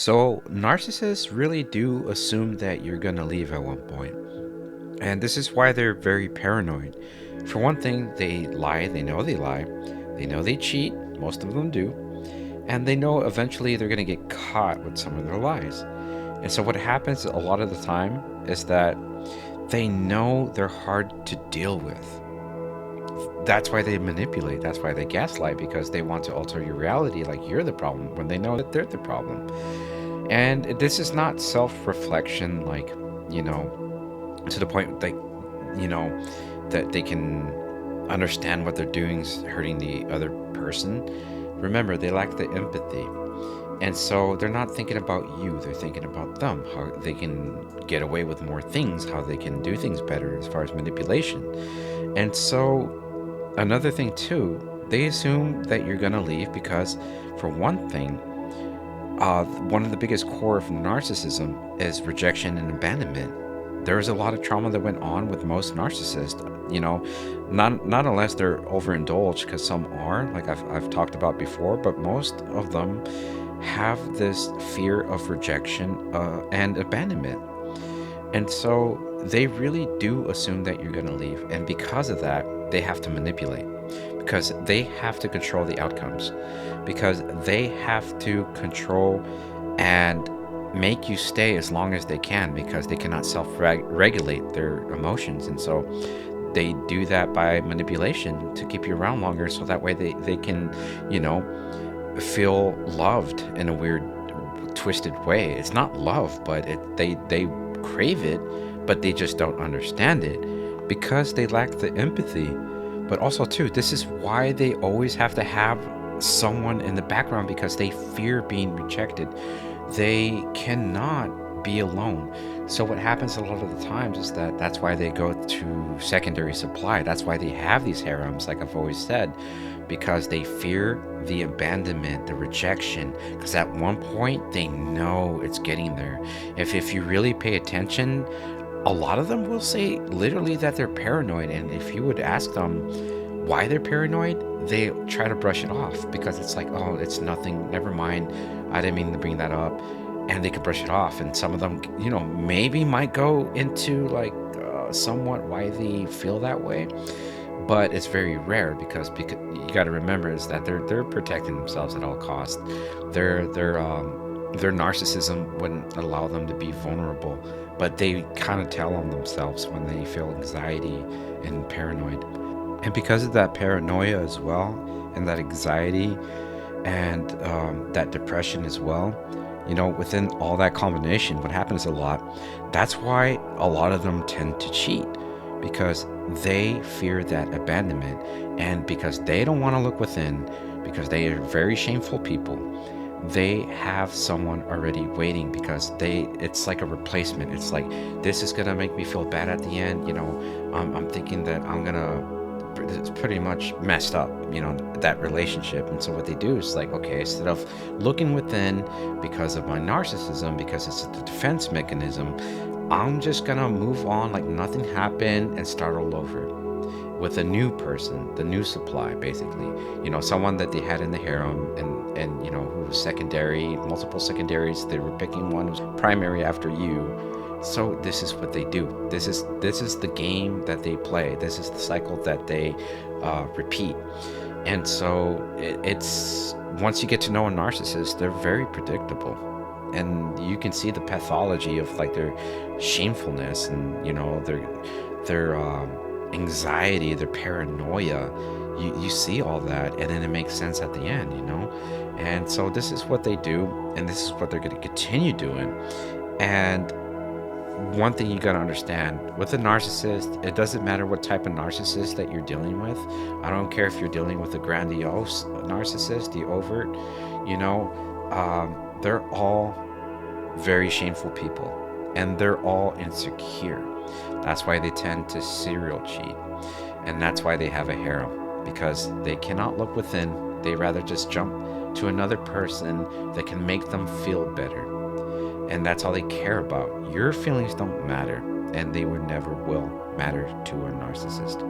So, narcissists really do assume that you're going to leave at one point. And this is why they're very paranoid. For one thing, they lie. They know they lie. They know they cheat. Most of them do. And they know eventually they're going to get caught with some of their lies. And so, what happens a lot of the time is that they know they're hard to deal with. That's why they manipulate. That's why they gaslight, because they want to alter your reality like you're the problem when they know that they're the problem. And this is not self-reflection, like, to the point like, you know, that they can understand what they're doing is hurting the other person. Remember, they lack the empathy. And so they're not thinking about you, they're thinking about them, how they can get away with more things, how they can do things better as far as manipulation. And so another thing too, they assume that you're gonna leave because, for one thing, one of the biggest core of narcissism is rejection and abandonment. There's a lot of trauma that went on with most narcissists, not unless they're overindulged, because some are, like I've talked about before, but most of them have this fear of rejection and abandonment. And so they really do assume that you're going to leave. And because of that, they have to manipulate, because they have to control the outcomes, because they have to control and make you stay as long as they can, because they cannot self-regulate their emotions. And so they do that by manipulation to keep you around longer, so that way they can, you know, feel loved in a weird, twisted way. It's not love, but they crave it, but they just don't understand it because they lack the empathy. But also too, this is why they always have to have someone in the background, because they fear being rejected. They cannot be alone. So what happens a lot of the times is that that's why they go to secondary supply. That's why they have these harems, like I've always said, because they fear the abandonment, the rejection, because at one point they know it's getting there. If you really pay attention, a lot of them will say literally that they're paranoid. And if you would ask them why they're paranoid, they try to brush it off, because it's like, oh, it's nothing, never mind, I didn't mean to bring that up. And they could brush it off. And some of them, maybe might go into like somewhat why they feel that way. But it's very rare, because you got to remember is that they're protecting themselves at all costs. Their narcissism wouldn't allow them to be vulnerable, but they kind of tell on themselves when they feel anxiety and paranoid. And because of that paranoia as well, and that anxiety and that depression as well, within all that combination, what happens a lot, that's why a lot of them tend to cheat, because they fear that abandonment, and because they don't want to look within, because they are very shameful people. They have someone already waiting, because it's like a replacement. It's like, this is gonna make me feel bad at the end. I'm thinking that it's pretty much messed up, that relationship. And so what they do is like, okay, instead of looking within because of my narcissism, because it's the defense mechanism, I'm just gonna move on like nothing happened and start all over with a new person, the new supply, basically. Someone that they had in the harem, and who was secondary, multiple secondaries. They were picking one who's primary after you. So this is what they do. This is the game that they play. This is the cycle that they repeat. And so it's once you get to know a narcissist, they're very predictable, and you can see the pathology of like their shamefulness, and their anxiety, their paranoia. You see all that, and then it makes sense at the end. And so this is what they do, and this is what they're going to continue doing. And one thing you got to understand with a narcissist, it doesn't matter what type of narcissist that you're dealing with. I don't care if you're dealing with a grandiose narcissist, the overt, they're all very shameful people, and they're all insecure. That's why they tend to serial cheat, and that's why they have a harem, because they cannot look within. They rather just jump to another person that can make them feel better. And that's all they care about. Your feelings don't matter, and they would never will matter to a narcissist.